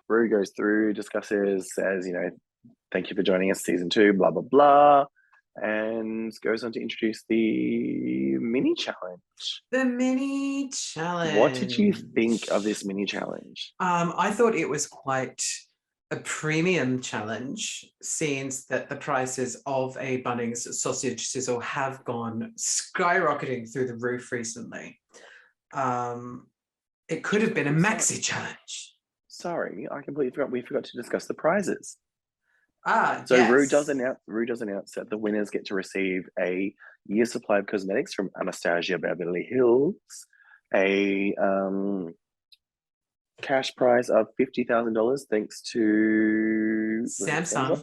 Rue goes through, discusses, says, thank you for joining us, season 2, blah, blah, blah, and goes on to introduce the mini challenge. The mini challenge. What did you think of this mini challenge? I thought it was quite a premium challenge, since that the prices of a Bunnings sausage sizzle have gone skyrocketing through the roof recently. It could have been a maxi challenge. Sorry, I completely forgot. We forgot to discuss the prizes. Yes. Rue does announce that the winners get to receive a year's supply of cosmetics from Anastasia Beverly Hills, a cash prize of $50,000 thanks to Samsung.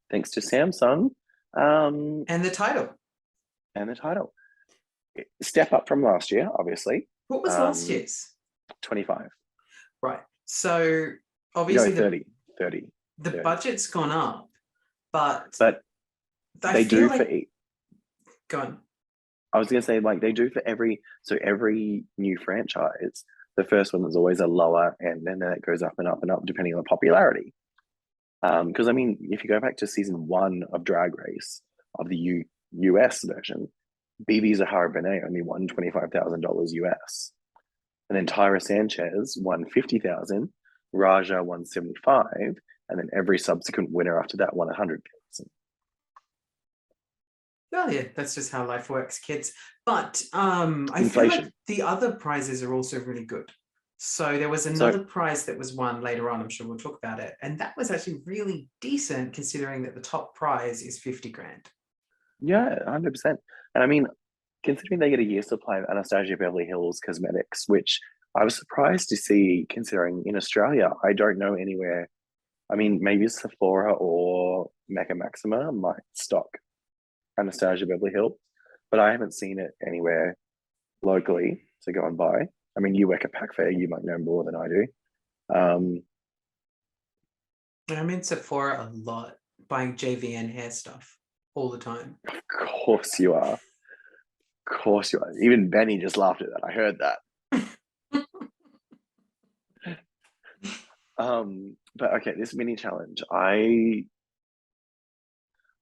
Thanks to Samsung. And the title. Step up from last year, obviously. What was last year's? 25. Right. So obviously 30. The budget's gone up, but they do for go on. I was going to say, they do for every new franchise. The first one is always a lower, and then it goes up and up and up depending on popularity. Because if you go back to season 1 of Drag Race of the US version, BB Zahara Benet only won $25,000 US, and then Tyra Sanchez won $50,000, Raja won $75,000, and then every subsequent winner after that won $100,000. Well, yeah, that's just how life works, kids. But I feel like the other prizes are also really good. So there was another prize that was won later on. I'm sure we'll talk about it, and that was actually really decent, considering that the top prize is $50,000. Yeah, 100%. And considering they get a year's supply of Anastasia Beverly Hills cosmetics, which I was surprised to see, considering in Australia, I don't know anywhere. Maybe Sephora or Mecca Maxima might stock Anastasia Beverly Hills, but I haven't seen it anywhere locally to go and buy. You work at Pac Fair, you might know more than I do. I'm in Sephora a lot, buying JVN hair stuff all the time. Of course you are. Even Benny just laughed at that. I heard that. But okay, this mini challenge, I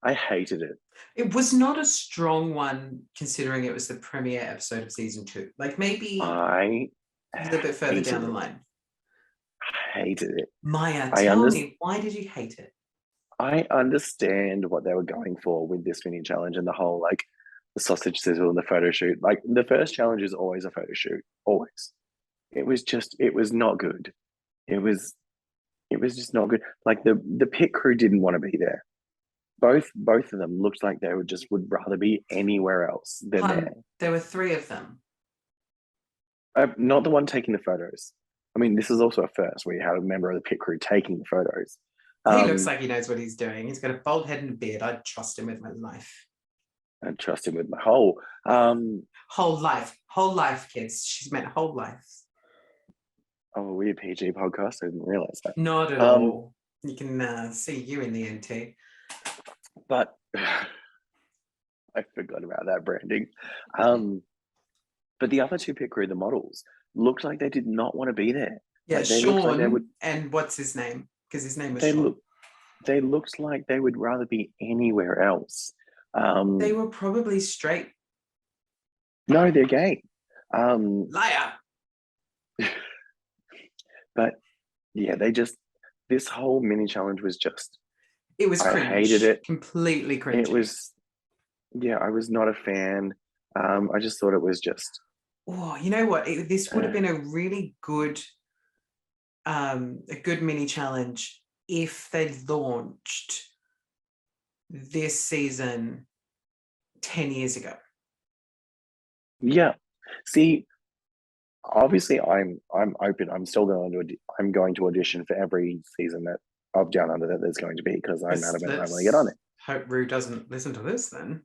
hated it. It was not a strong one, considering it was the premiere episode of season 2. Maybe a little bit further down the line. I hated it. Maya, tell me, why did you hate it? I understand what they were going for with this mini challenge and the whole the sausage sizzle and the photo shoot. The first challenge is always a photo shoot, always. It was not good. It was just not good. The pit crew didn't want to be there. Both of them looked like they would rather be anywhere else than there. There were 3 of them. Not the one taking the photos. This is also a first where you have a member of the pit crew taking the photos. He looks like he knows what he's doing. He's got a bald head and a beard. I'd trust him with my life. I'd trust him with my whole life. Whole life, kids. She's meant whole life. Oh, are we a PG podcast? I didn't realize that. Not at all. You can see you in the NT. But I forgot about that branding. But the other 2 pit crew, the models, looked like they did not want to be there. Yeah, Shaun and what's his name? Because his name was Shaun. They looked like they would rather be anywhere else. They were probably straight. No, they're gay. Liar. But yeah, this whole mini challenge was just. It was cringe. I hated it. Completely cringe. It was. Yeah, I was not a fan. I just thought it was just. Oh, you know what? This would have been a really good, a good mini challenge if they'd launched this season 10 years ago. Yeah. See, obviously I'm open. I'm going to audition for every season that of Down Under that there's going to be because I'm adamant I want to get on it. Hope Rue doesn't listen to this then.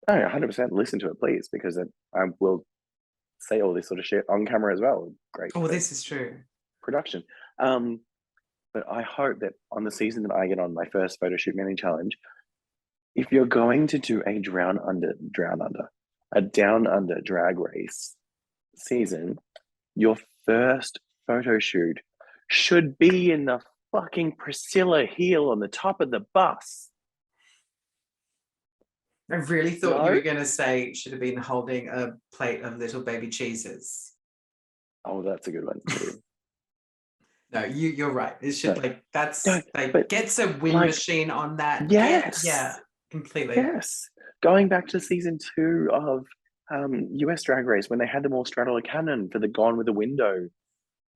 No, 100% listen to it, please, because I will say all this sort of shit on camera as well. Great. Oh, this is true. Production. But I hope that on the season that I get on my first photo shoot mini challenge, if you're going to do a a down under drag race season, your first photo shoot should be in the fucking Priscilla heel on the top of the bus. I really thought you were going to say should have been holding a plate of little baby cheeses. Oh, that's a good one too. No, you're right. It should gets a wind machine on that. Yes. Yeah, completely. Yes. Going back to season 2 of US Drag Race when they had them all straddle a cannon for the Gone with the Window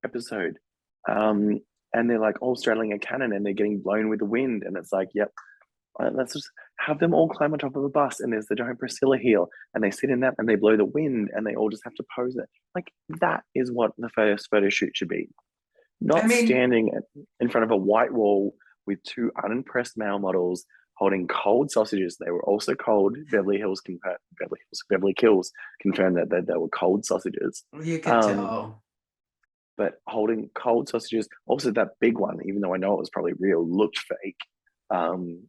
episode. And they're like all straddling a cannon and they're getting blown with the wind. And it's like, yep, let's just have them all climb on top of a bus and there's the giant Priscilla heel and they sit in that and they blow the wind and they all just have to pose it. Like that is what the first photo shoot should be. Not standing in front of a white wall with 2 unimpressed male models holding cold sausages. They were also cold. Beverly Kills confirmed that they were cold sausages. You can tell. But holding cold sausages, also that big one, even though I know it was probably real, looked fake. And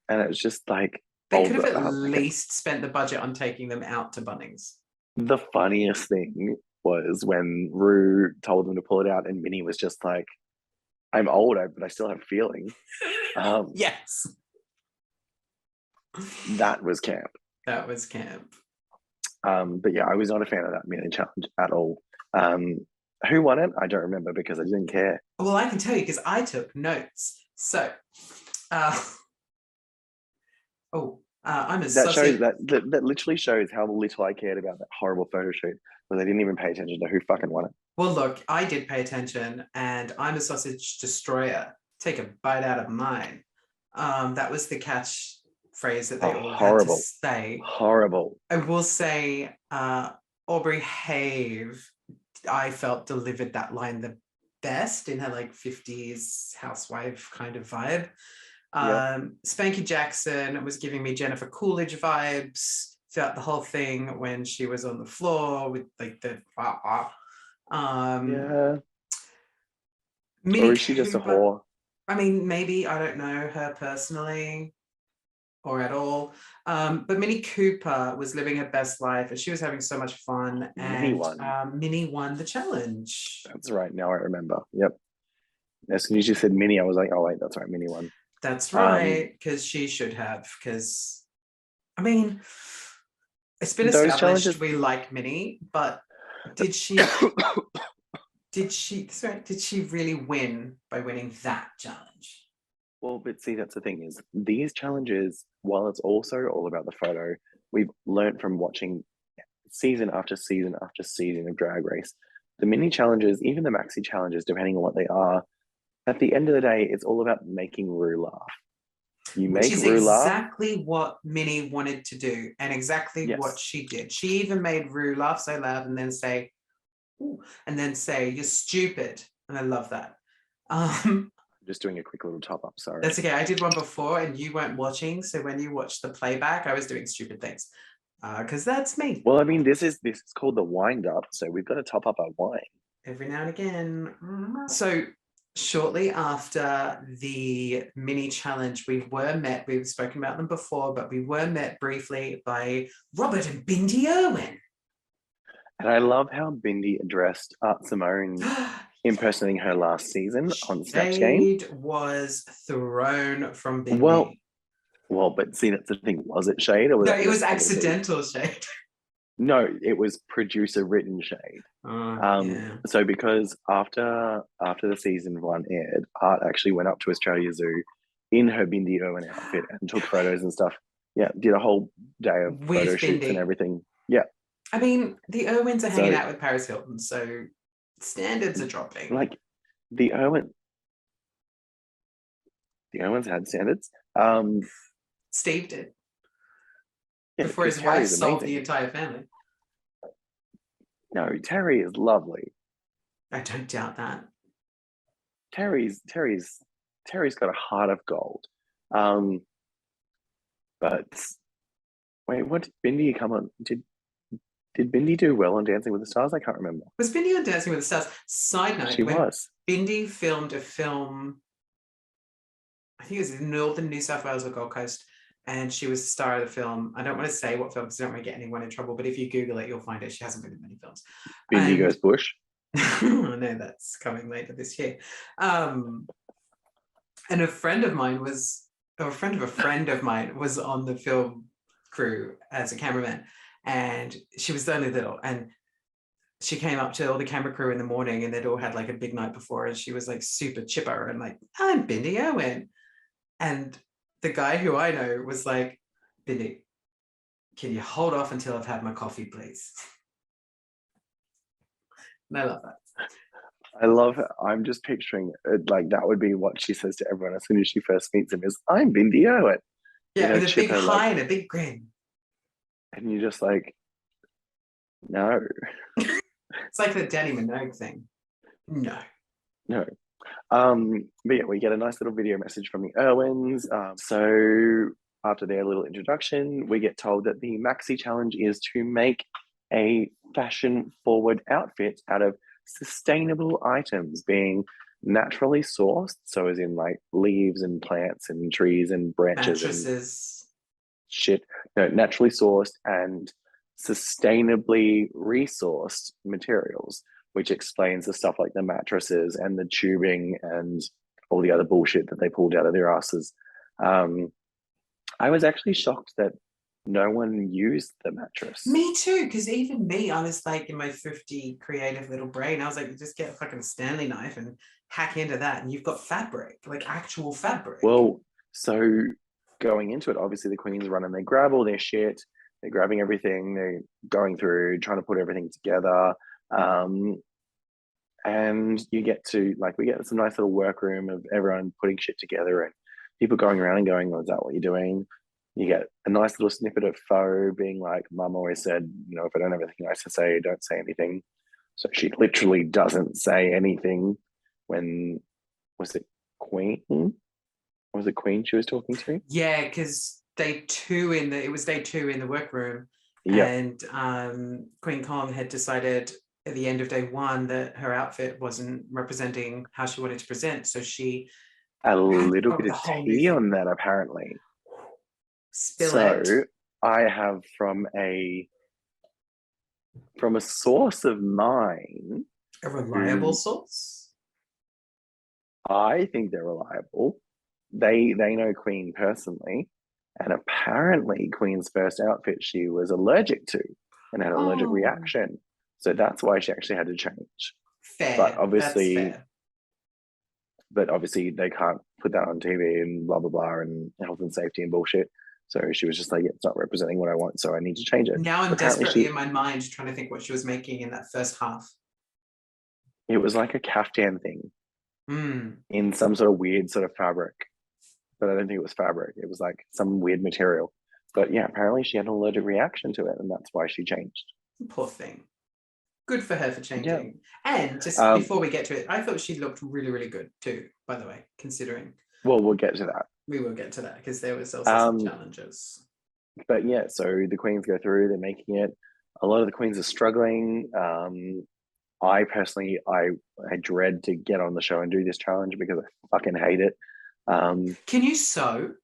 it was just like they could have at least spent the budget on taking them out to Bunnings. The funniest thing was when Rue told them to pull it out, and Minnie was just like, "I'm older, but I still have feeling." Yes, that was camp. That was camp. But yeah, I was not a fan of that mini challenge at all. Who won it? I don't remember because I didn't care. Well, I can tell you because I took notes. So, I'm a sausage. That literally shows how little I cared about that horrible photo shoot, but I didn't even pay attention to who fucking won it. Well, look, I did pay attention, and I'm a sausage destroyer. Take a bite out of mine. That was the catchphrase that they all had to say. Horrible. I will say, Aubrey Have, I felt delivered that line the best in her like 50s housewife kind of vibe. Spanky Jackson was giving me Jennifer Coolidge vibes throughout the whole thing when she was on the floor with like the Minnie or is she just a whore? I mean, maybe, I don't know her personally or at all. But Minnie Cooper was living her best life and she was having so much fun. And Minnie won the challenge. That's right. Now I remember. Yep. As soon as you said Minnie, I was like, oh, wait, that's right. Minnie won. That's right. Because she should have. Because, I mean, it's been established we like Minnie, but did she really win by winning that challenge? Well, but see, that's the thing is these challenges, while it's also all about the photo, we've learned from watching season after season after season of Drag Race, the mini challenges, even the maxi challenges, depending on what they are, at the end of the day, it's all about making Rue laugh. Which is exactly what Minnie wanted to do and exactly what she did. She even made Rue laugh so loud and then say, ooh, and then say, you're stupid. And I love that. Just doing a quick little top up, sorry. That's okay. I did one before and you weren't watching. So when you watched the playback, I was doing stupid things. Because that's me. Well, I mean, this is called the wind up. So we've got to top up our wine. Every now and again. So shortly after the mini challenge, we've spoken about them before, but we were met briefly by Robert and Bindi Irwin. And I love how Bindi addressed Art Simone impersonating her last season on Snatch Game. Shade was thrown from Bindi. Well, but see, that's the thing. Was it shade? Or was it was accidental shade. No, it was producer-written shade. So because after the season 1 aired, Art actually went up to Australia Zoo in her Bindi Irwin outfit and took photos and stuff. Yeah, did a whole day of photo shoots and everything. Yeah. I mean, the Irwins are hanging out with Paris Hilton, so standards are dropping. Like, the Irwins had standards. Steve did. Before his wife sold the entire family. No, Terry is lovely. I don't doubt that. Terry's got a heart of gold. Um, but wait, what did Bindi come on? Did Bindi do well on Dancing with the Stars? I can't remember. Was Bindi on Dancing with the Stars? Side note, She when was. Bindi filmed a film, I think it was in northern New South Wales or Gold Coast, and she was the star of the film. I don't want to say what film because I don't want to get anyone in trouble, but if you Google it, you'll find it. She hasn't been in many films. Bindi Goes Bush. I know that's coming later this year. And a friend of mine was, or a friend of a friend of mine was on the film crew as a cameraman, and she was only little, and she came up to all the camera crew in the morning, and they'd all had like a big night before, and she was like super chipper and like, I'm Bindi Owen. And the guy who I know was like, Bindi, can you hold off until I've had my coffee, please? And I love that. I love it. I'm just picturing it, like that would be what she says to everyone as soon as she first meets him is, I'm Bindi Owen. Yeah, with a big hi and a big grin. And you're just like, no. It's like the Danny Minogue thing. No. But yeah, we get a nice little video message from the Irwins. So after their little introduction, we get told that the maxi challenge is to make a fashion forward outfit out of sustainable items, being naturally sourced, so as in like leaves and plants and trees and branches mattresses and shit. No, naturally sourced and sustainably resourced materials, which explains the stuff like the mattresses and the tubing and all the other bullshit that they pulled out of their asses. I was actually shocked that no one used the mattress. Me too, because even me, I was like in my thrifty creative little brain, I was like, just get a fucking Stanley knife and hack into that and you've got fabric, like actual fabric. Well, so going into it, obviously the Queens run and they grab all their shit, they're grabbing everything, they're going through, trying to put everything together. And you get to, like, we get some nice little workroom of everyone putting shit together and people going around and going, oh, is that what you're doing? You get a nice little snippet of Faux being like, Mum always said, you know, if I don't have anything nice to say, don't say anything. So she literally doesn't say anything when, was it Queen? Was it Queen she was talking to? Yeah, because it was day two in the workroom. Yep. And Queen Kong had decided at the end of day one that her outfit wasn't representing how she wanted to present. So she a little bit of tea on that, apparently. Spill it. I have from a source of mine. A reliable source? I think they're reliable. They know Queen personally. And apparently Queen's first outfit she was allergic to and had an allergic reaction. So that's why she actually had to change. Fair. But obviously, that's fair. They can't put that on TV and blah, blah, blah, and health and safety and bullshit. So she was just like, it's not representing what I want, so I need to change it. Now I'm desperately in my mind trying to think what she was making in that first half. It was like a caftan thing in some sort of weird sort of fabric. But I don't think it was fabric. It was like some weird material. But yeah, apparently she had an allergic reaction to it, and that's why she changed. Poor thing. Good for her for changing. Yeah. And just before we get to it, I thought she looked really, really good too, by the way, considering. Well, we'll get to that. We will get to that because there was also some challenges. But yeah, so the Queens go through, they're making it. A lot of the Queens are struggling. I personally, I dread to get on the show and do this challenge because I fucking hate it. Can you sew?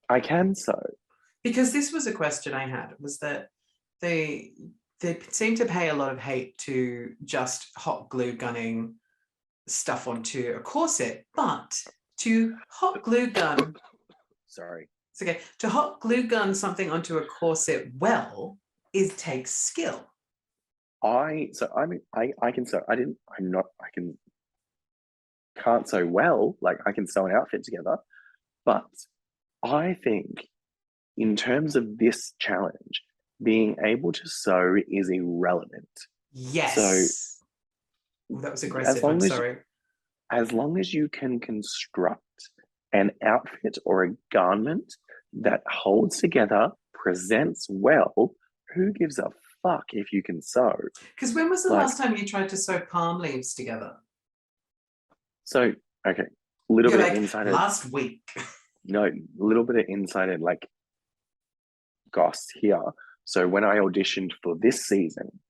I can sew. Because this was a question I had, was that they seem to pay a lot of hate to just hot glue gunning stuff onto a corset, but to hot glue gun sorry, it's okay, to hot glue gun something onto a corset takes skill. I can sew. Can't sew well, like I can sew an outfit together, but I think in terms of this challenge, being able to sew is irrelevant. Yes. So that was aggressive. I'm sorry. As long as you can construct an outfit or a garment that holds together, presents well, who gives a fuck if you can sew. Because when was the Like, last time you tried to sew palm leaves together? so, okay, little You're bit of like, insider. last week. No, little bit of insider, like, goss here. So when I auditioned for this season,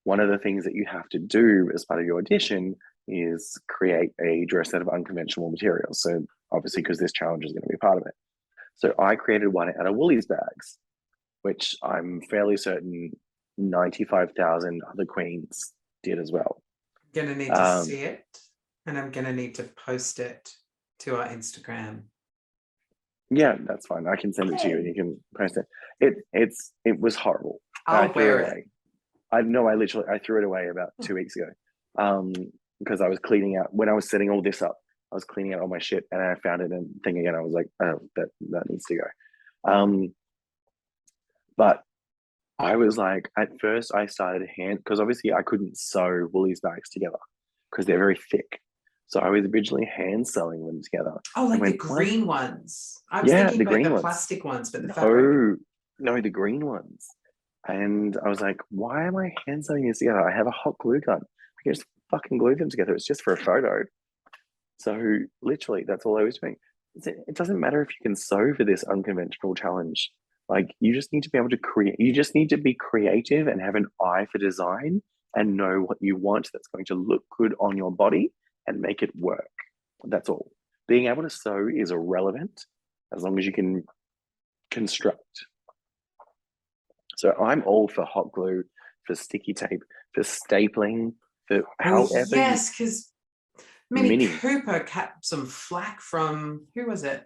one of the things that you have to do as part of your audition is create a dress set of unconventional materials. So obviously, because this challenge is going to be part of it. So I created one out of Woolies bags, which I'm fairly certain 95,000 other queens did as well. I'm going to need to see it, and I'm going to need to post it to our Instagram. Yeah, that's fine. I can send it to you and you can post it. It was horrible. I'll wear it. I threw it away about 2 weeks ago. Because I was cleaning out when I was setting all this up, I was cleaning out all my shit and I found it and thing again. I was like, oh, that needs to go. But I was like, at first I started because obviously I couldn't sew Woolies bags together because they're very thick. So I was originally hand sewing them together. Oh, like the green ones. I was thinking about the plastic ones, but the fabric. No, the green ones. And I was like, why am I hand sewing this together? I have a hot glue gun. I can just fucking glue them together. It's just for a photo. So literally, that's all I was doing. It doesn't matter if you can sew for this unconventional challenge. Like, you just need to be able to create. You just need to be creative and have an eye for design and know what you want that's going to look good on your body and make it work. That's all. Being able to sew is irrelevant as long as you can construct. So I'm all for hot glue, for sticky tape, for stapling, for however. Yes, because Minnie Cooper kept some flack from, who was it?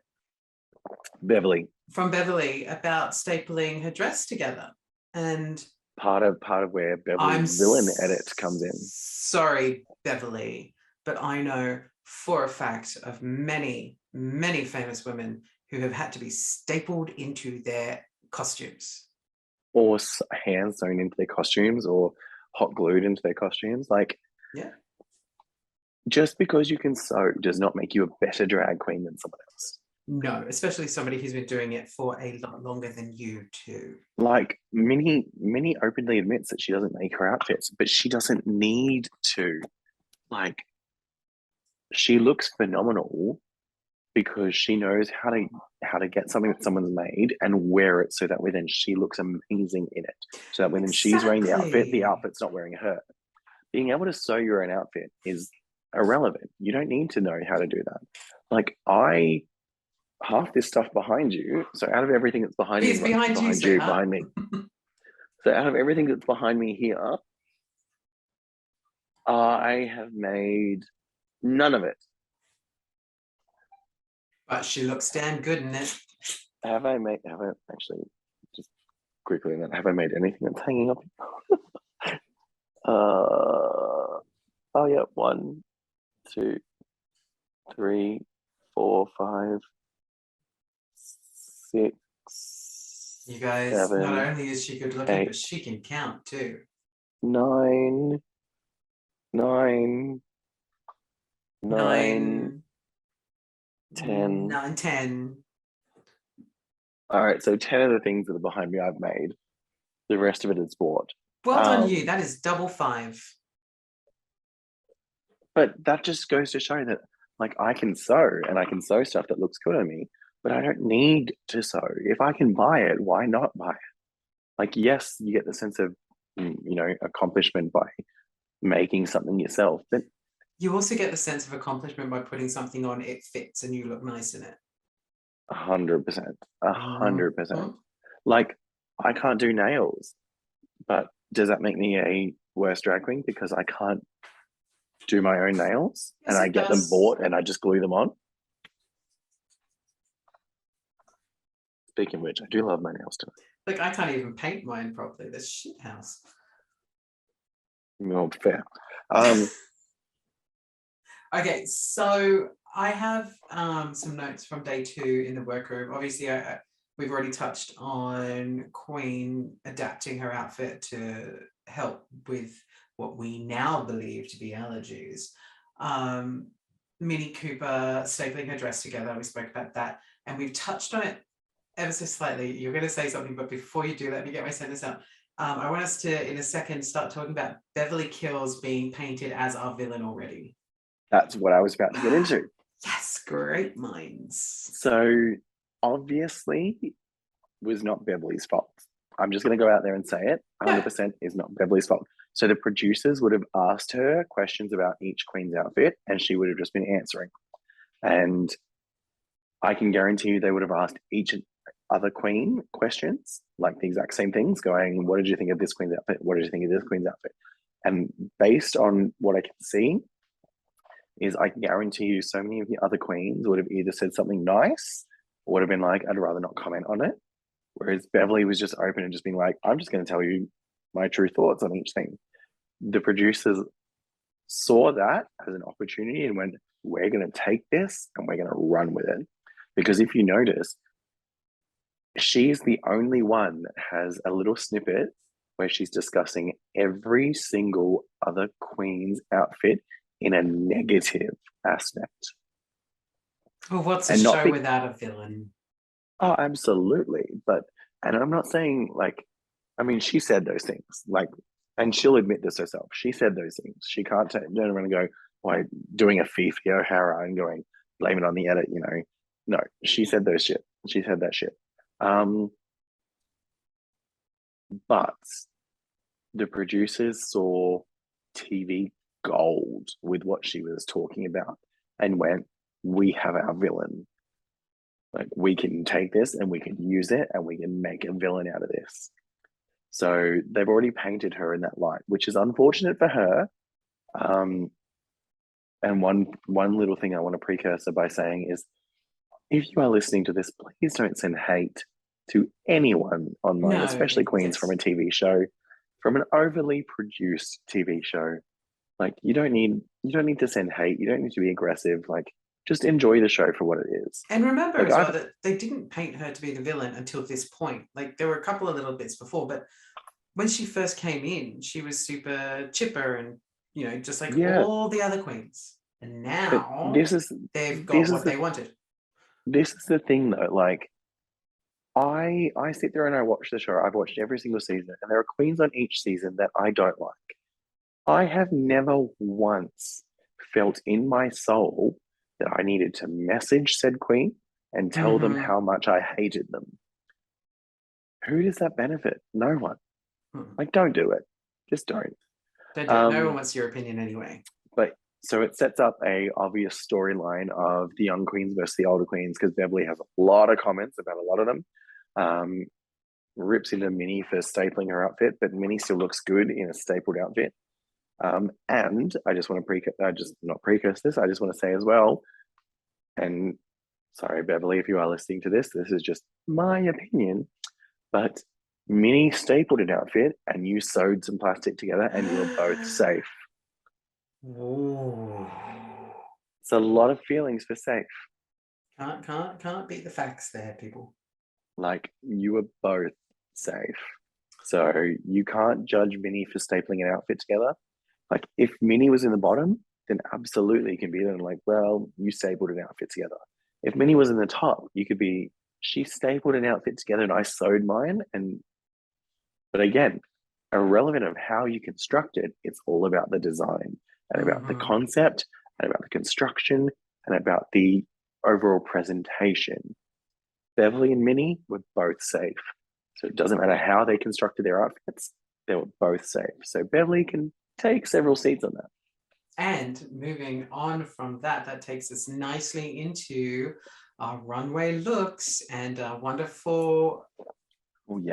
Beverly. From Beverly about stapling her dress together. And part of where Beverly's villain edit comes in. Sorry, Beverly, but I know for a fact of many, many famous women who have had to be stapled into their costumes. Or hand sewn into their costumes or hot glued into their costumes. Like, yeah. Just because you can sew does not make you a better drag queen than someone else. No, especially somebody who's been doing it for a lot longer than you too. Like, Minnie openly admits that she doesn't make her outfits, but she doesn't need to. Like, she looks phenomenal because she knows how to get something that someone's made and wear it so that way then she looks amazing in it. So that when she's wearing the outfit's not wearing her. Being able to sew your own outfit is irrelevant. You don't need to know how to do that. Like, half this stuff behind you, so out of everything that's behind me, behind me. So out of everything that's behind me here, I have made none of it. But she looks damn good in it. Have I actually, just quickly, have I made anything that's hanging up? Oh yeah, 1, 2, 3, 4, 5, 6. You guys, 7, not only is she good looking, 8, but she can count too. 9, 10. All right, so 10 of the things that are behind me I've made. The rest of it is bought. Well done, you. That is double 5. But that just goes to show that, like, I can sew and I can sew stuff that looks good on me, but I don't need to sew. If I can buy it, why not buy it? Like, yes, you get the sense of, accomplishment by making something yourself, but you also get the sense of accomplishment by putting something on, it fits and you look nice in it. 100%. 100%. Like, I can't do nails, but does that make me a worse drag queen because I can't do my own nails? Yes, and I get them bought and I just glue them on? Speaking of which, I do love my nails too. Like, I can't even paint mine properly. This shit house. Well, fair. Okay, so I have some notes from day 2 in the workroom. Obviously, we've already touched on Queen adapting her outfit to help with what we now believe to be allergies. Minnie Cooper stapling her dress together. We spoke about that, and we've touched on it ever so slightly. You're going to say something, but before you do, let me get my sentence out. I want us to, in a second, start talking about Beverly Kills being painted as our villain already. That's what I was about to get into. Yes, great minds. So obviously was not Beverly's fault. I'm just going to go out there and say it. 100% is not Beverly's fault. So the producers would have asked her questions about each queen's outfit and she would have just been answering. And I can guarantee you they would have asked each other queen questions, like the exact same things, going, what did you think of this queen's outfit? What did you think of this queen's outfit? And based on what I can see, is I can guarantee you so many of the other queens would have either said something nice or would have been like, I'd rather not comment on it. Whereas Beverly was just open and just being like, I'm just going to tell you my true thoughts on each thing. The producers saw that as an opportunity and went, we're going to take this and we're going to run with it. Because if you notice, she's the only one that has a little snippet where she's discussing every single other queen's outfit in a negative aspect. Well, what's a show without a villain? Oh, absolutely. And I'm not saying like, I mean, she said those things, like, and she'll admit this herself. She said those things. She can't turn around and go, why doing a Fifi O'Hara and going, blame it on the edit, you know. No, she said those shit. She said that shit. But the producers saw TV gold with what she was talking about and went, we have our villain. Like, we can take this and we can use it and we can make a villain out of this. So they've already painted her in that light, which is unfortunate for her. And one little thing I want to precursor by saying is, if you are listening to this, please don't send hate to anyone online, especially queens from a TV show, from an overly produced TV show. Like, you don't need to send hate. You don't need to be aggressive. Like, just enjoy the show for what it is. And remember as well that they didn't paint her to be the villain until this point. Like, there were a couple of little bits before, but when she first came in, she was super chipper and, you know, just like all the other queens. And now they've got what they wanted. This is the thing though, like, I sit there and I watch the show. I've watched every single season, and there are queens on each season that I don't like. I have never once felt in my soul that I needed to message said queen and tell them how much I hated them. Who does that benefit? No one. Like, don't do it. Just don't. Don't do it. No one wants your opinion anyway. But so it sets up a obvious storyline of the young queens versus the older queens, because Beverly has a lot of comments about a lot of them. Rips into Minnie for stapling her outfit, but Minnie still looks good in a stapled outfit. And I just want to I just want to say as well, and sorry, Beverly, if you are listening to this is just my opinion, but Minnie stapled an outfit and you sewed some plastic together and you were both safe. Ooh. It's a lot of feelings for safe. Can't beat the facts there, people. Like, you were both safe. So you can't judge Minnie for stapling an outfit together. Like, if Minnie was in the bottom, then absolutely you can be then like, well, you stapled an outfit together. If Minnie was in the top, you could be, she stapled an outfit together and I sewed mine. But again, irrelevant of how you construct it, it's all about the design and about the concept and about the construction and about the overall presentation. Beverly and Minnie were both safe. So it doesn't matter how they constructed their outfits, they were both safe. So Beverly can take several seats on that. And moving on from that, that takes us nicely into our runway looks and wonderful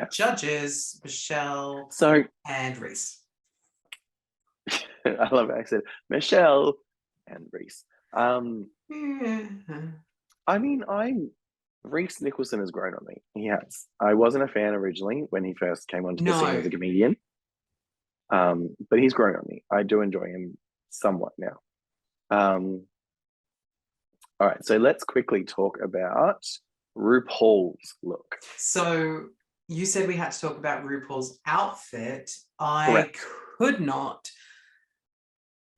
judges, Michelle and Reese. I love it. I said Michelle and Reese. I mean, Reese Nicholson has grown on me. He has. I wasn't a fan originally when he first came onto the scene as a comedian. But he's grown on me. I do enjoy him somewhat now. All right, so let's quickly talk about RuPaul's look. So you said we had to talk about RuPaul's outfit. I could not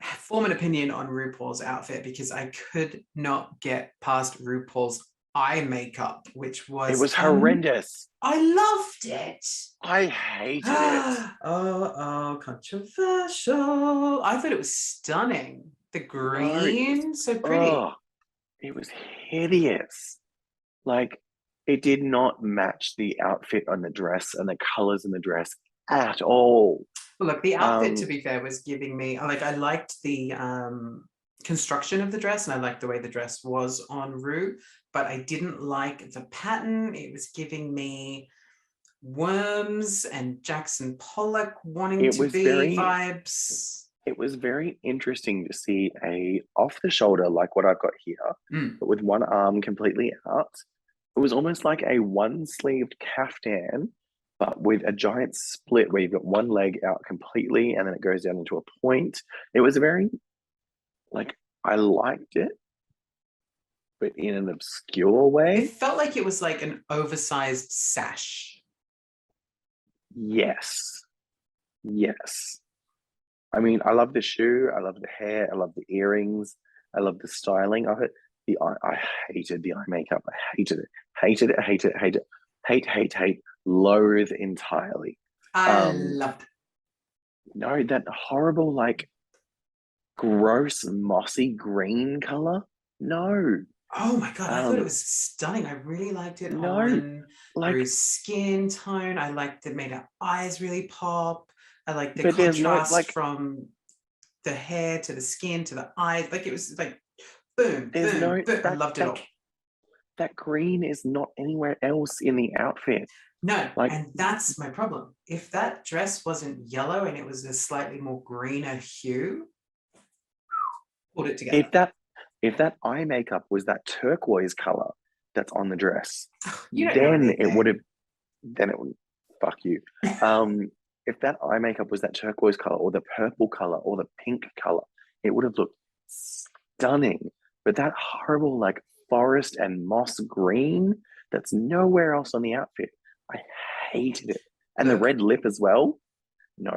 form an opinion on RuPaul's outfit because I could not get past RuPaul's eye makeup, which was it was horrendous. I loved it. I hated it. Controversial. I thought it was stunning. The green, so pretty. Oh, it was hideous. Like, it did not match the outfit on the dress and the colors in the dress at all. Well, look, the outfit, to be fair, was giving me, like, I liked the construction of the dress and I liked the way the dress was on Rue, but I didn't like the pattern. It was giving me Worms and Jackson Pollock wanting to be vibes. It was very interesting to see a off the shoulder, like what I've got here, but with one arm completely out. It was almost like a one-sleeved caftan, but with a giant split where you've got one leg out completely and then it goes down into a point. It was very, like, I liked it, but in an obscure way. It felt like it was like an oversized sash. Yes. Yes. I mean, I love the shoe. I love the hair. I love the earrings. I love the styling of it. The eye, I hated the eye makeup. I hated it. Hated it. Hated it. Hated it. Hate. Loathe entirely. I loved it. No, that horrible, like, gross, mossy green color. No. Oh my God, I thought it was stunning. I really liked it No, on like, Rue's skin tone. I liked it, made her eyes really pop. I liked the contrast from the hair to the skin to the eyes. Like, it was like, boom, boom, boom. I loved it all. That green is not anywhere else in the outfit. No, like, and that's my problem. If that dress wasn't yellow and it was a slightly more greener hue, put it together. If that eye makeup was that turquoise color that's on the dress, then it would fuck you. If that eye makeup was that turquoise color or the purple color or the pink color, it would have looked stunning. But that horrible, like, forest and moss green that's nowhere else on the outfit, I hated it. And the red lip as well. No,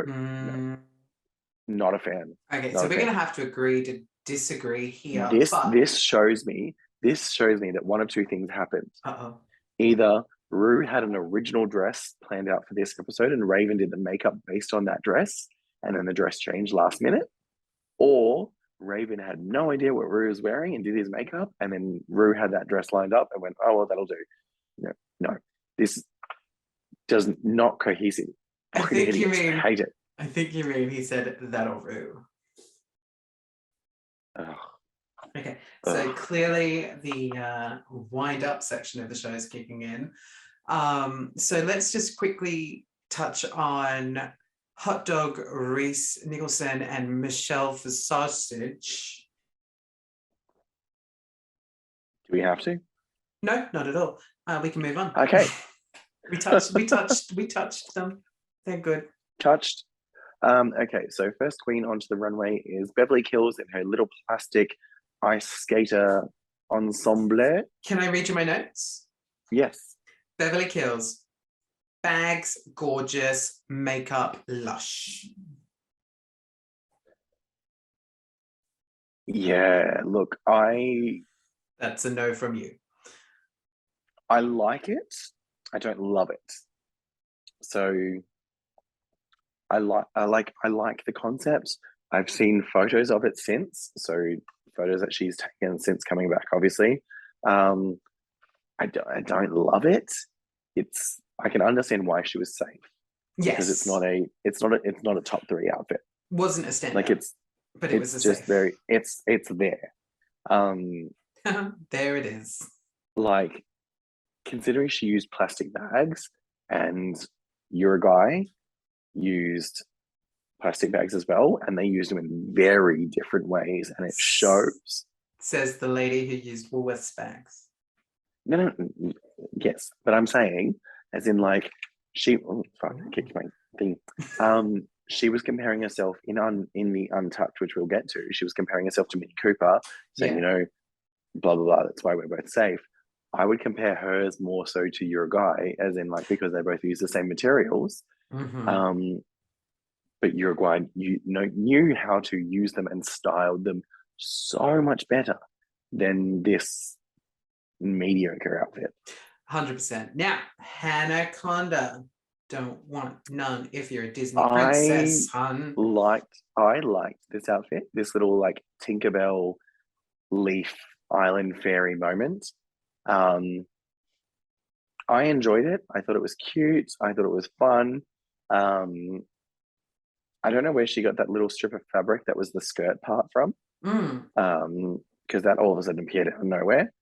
not a fan. Okay, so we're going to have to agree to disagree here. This shows me that one of two things happened. Either Rue had an original dress planned out for this episode and Raven did the makeup based on that dress and then the dress changed last minute, or Raven had no idea what Rue was wearing and did his makeup and then Rue had that dress lined up and went, oh, well, that'll do. No, this does not cohesive. I think you mean, hate it. I think you mean he said that'll Rue. Okay, so clearly the wind-up section of the show is kicking in. So let's just quickly touch on Hot Dog, Reese Nicholson, and Michelle for sausage. Do we have to? No, not at all. We can move on. Okay. we touched them. They're good. Touched. Okay, so first queen onto the runway is Beverly Kills in her little plastic ice skater ensemble. Can I read you my notes? Yes. Beverly Kills. Bags, gorgeous. Makeup, lush. Yeah, look, That's a no from you. I like it. I don't love it. So I like the concept. I've seen photos of it since, so photos that she's taken since coming back, obviously. I don't love it. I can understand why she was safe. Yes, because it's not a top 3 outfit. Wasn't a standout. Like but it was just safe. it's there. There it is. Like, considering she used plastic bags and you're a guy used plastic bags as well, and they used them in very different ways, and it shows. Says the lady who used Woolworths bags. No, yes, but I'm saying, as in, like, I kicked my thing. She was comparing herself in the Untucked, which we'll get to. She was comparing herself to Minnie Cooper, saying, blah blah blah. That's why we're both safe. I would compare hers more so to You're a Guy, as in, like, because they both use the same materials. Mm-hmm. But Uruguay knew how to use them and styled them so much better than this mediocre outfit. 100%. Now, Hanaconda. Don't want none if you're a Disney I princess, hun. I liked this outfit, this little like Tinkerbell leaf island fairy moment. Um, I enjoyed it. I thought it was cute. I thought it was fun. Um, I don't know where she got that little strip of fabric that was the skirt part from. Because that all of a sudden appeared out of nowhere.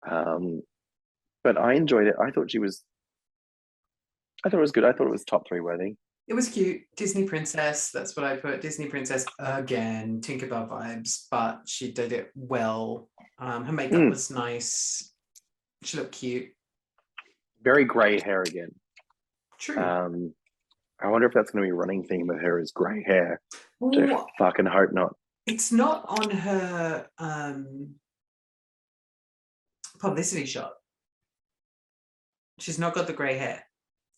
But I enjoyed it. I thought it was good. I thought it was top 3 worthy. It was cute. Disney princess. That's what I put. Disney princess again. Tinkerbell vibes, but she did it well. Her makeup was nice. She looked cute. Very grey hair again. True. I wonder if that's going to be a running theme with her is grey hair. I fucking hope not. It's not on her publicity shot. She's not got the grey hair.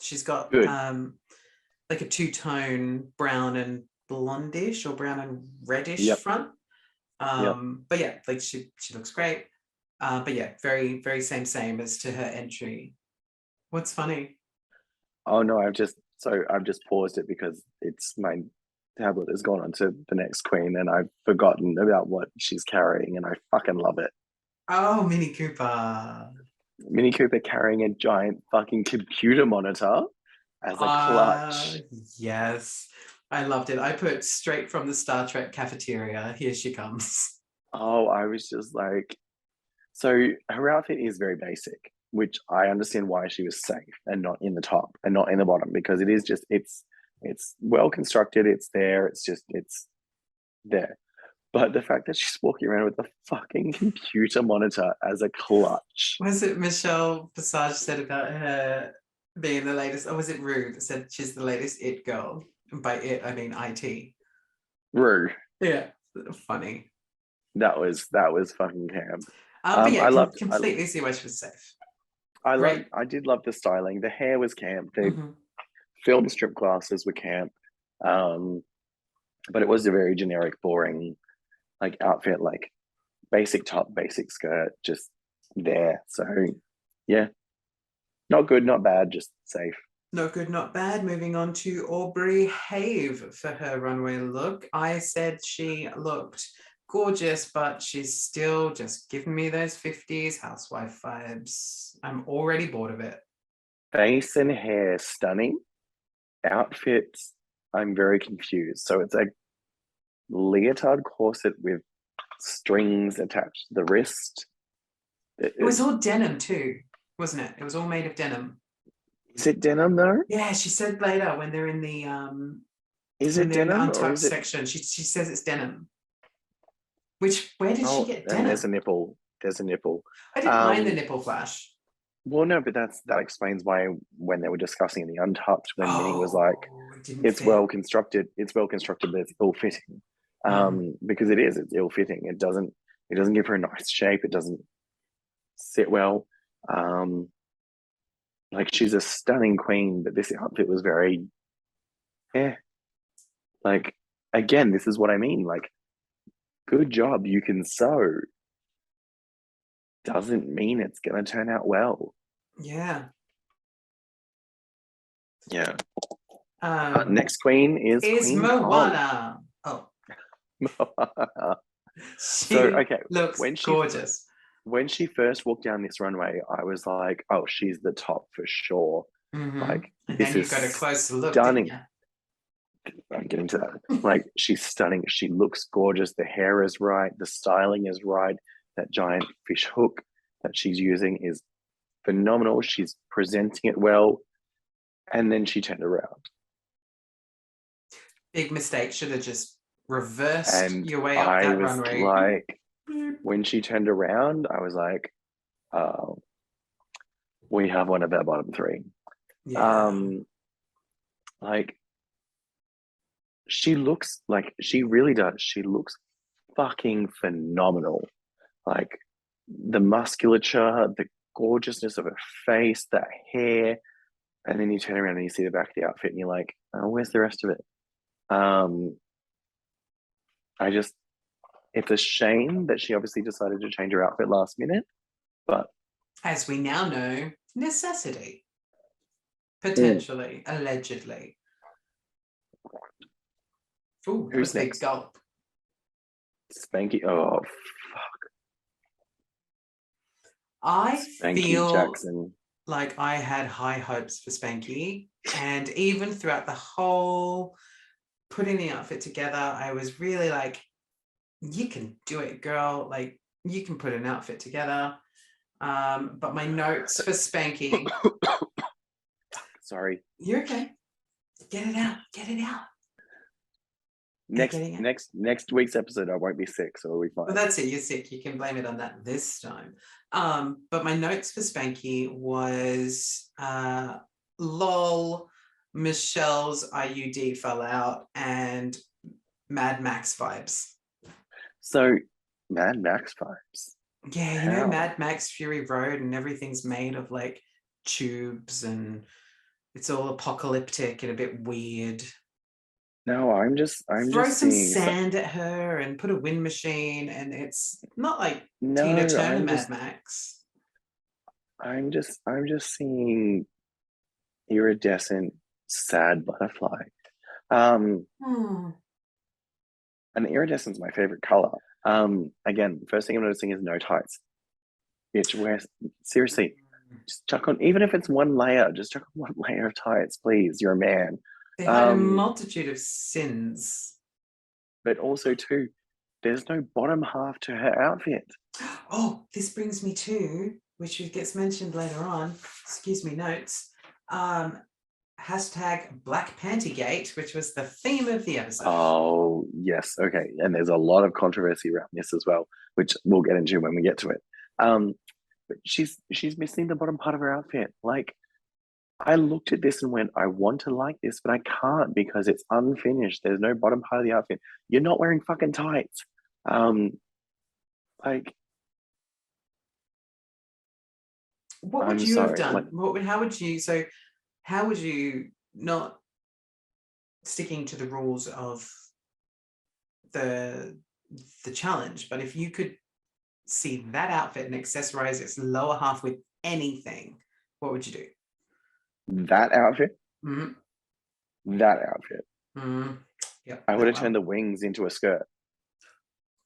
She's got like a two-tone brown and blondish or brown and reddish front. But yeah, like she looks great. But yeah, very, very same as to her entry. What's funny? Oh no, I've just paused it because it's my tablet has gone on to the next queen and I've forgotten about what she's carrying and I fucking love it. Oh, Mini Cooper. Mini Cooper carrying a giant fucking computer monitor as a clutch. Yes, I loved it. I put straight from the Star Trek cafeteria. Here she comes. Oh, I was just like, so her outfit is very basic, which I understand why she was safe and not in the top and not in the bottom because it is just it's well constructed. It's there. It's there. But the fact that she's walking around with a fucking computer monitor as a clutch. Was it Michelle Visage said about her being the latest, or was it Rue that said she's the latest it girl? And by it, I mean IT. Rue. Yeah, funny. That was fucking camp. But yeah, I completely see why she was safe. I did love the styling. The hair was camp. The film strip glasses were camp. But it was a very generic, boring like outfit, like basic top, basic skirt, just there. So yeah, not good, not bad, just safe. Not good, not bad. Moving on to Aubrey Have for her runway look. I said she looked gorgeous, but she's still just giving me those 50s housewife vibes. I'm already bored of it. Face and hair stunning. Outfits, I'm very confused. So it's a leotard corset with strings attached to the wrist. It was all denim too, wasn't it? It was all made of denim. Is it denim though? Yeah, she said later when they're in the is it denim untucked section, she says it's denim. Where did she get denim? There's a nipple. I didn't mind the nipple flash. Well, no, but that explains why when they were discussing the untucked, when Minnie was like, "It's well constructed. It's well constructed, but it's ill fitting." Because it's ill fitting. It doesn't give her a nice shape. It doesn't sit well. Like she's a stunning queen, but this outfit was very, like again, this is what I mean. Like, good job, you can sew. Doesn't mean it's gonna turn out well. Yeah. Yeah. Next queen is Queen Moana. Oh. So looks gorgeous. When she first walked down this runway, I was like, "Oh, she's the top for sure." Like, and this then you is got a closer look. Stunning. I'm getting to that. Like, she's stunning. She looks gorgeous. The hair is right. The styling is right. That giant fish hook that she's using is phenomenal. She's presenting it well. And then she turned around. Big mistake. Should have just reversed your way up that runway. Like, when she turned around, I was like, "Oh, we have one of our bottom 3." Yeah. Like, she really does. She looks fucking phenomenal. Like, the musculature, the gorgeousness of her face, that hair, and then you turn around and you see the back of the outfit and you're like, "Oh, where's the rest of it?" It's a shame that she obviously decided to change her outfit last minute, but as we now know, necessity. Potentially, allegedly. Ooh, that was a big gulp. Spanky. Oh, I Spanky feel Jackson. like I had high hopes for Spanky, and even throughout the whole putting the outfit together, I was really like, you can do it, girl. Like, you can put an outfit together. But my notes for Spanky. Sorry. You're okay. Get it out. Get it out. Next week's episode, I won't be sick, so we'll be fine. Well, that's it. You're sick. You can blame it on that this time. But my notes for Spanky was lol, Michelle's IUD fell out, and Mad Max vibes. So, Mad Max vibes. Yeah, you know, Mad Max Fury Road, and everything's made of like tubes, and it's all apocalyptic and a bit weird. No, I'm just throw some sand at her and put a wind machine, and it's not like Tina Turner Mad Max. I'm just seeing iridescent sad butterfly. And iridescent's my favorite color. Again, first thing I'm noticing is no tights. Bitch, seriously, just chuck on, even if it's one layer, just chuck on one layer of tights, please. You're a man. They hide a multitude of sins. But also, too, there's no bottom half to her outfit. Oh, this brings me to, which gets mentioned later on, excuse me, notes, hashtag Black Pantygate, which was the theme of the episode. Oh, yes. Okay. And there's a lot of controversy around this as well, which we'll get into when we get to it. But she's missing the bottom part of her outfit. Like, I looked at this and went, I want to like this, but I can't because it's unfinished. There's no bottom part of the outfit. You're not wearing fucking tights. Like, what would you have done? Like, how would you not sticking to the rules of the challenge, but if you could see that outfit and accessorize its lower half with anything, what would you do? That outfit? Mm-hmm. That outfit. Mm-hmm. Yeah. I would have turned the wings into a skirt.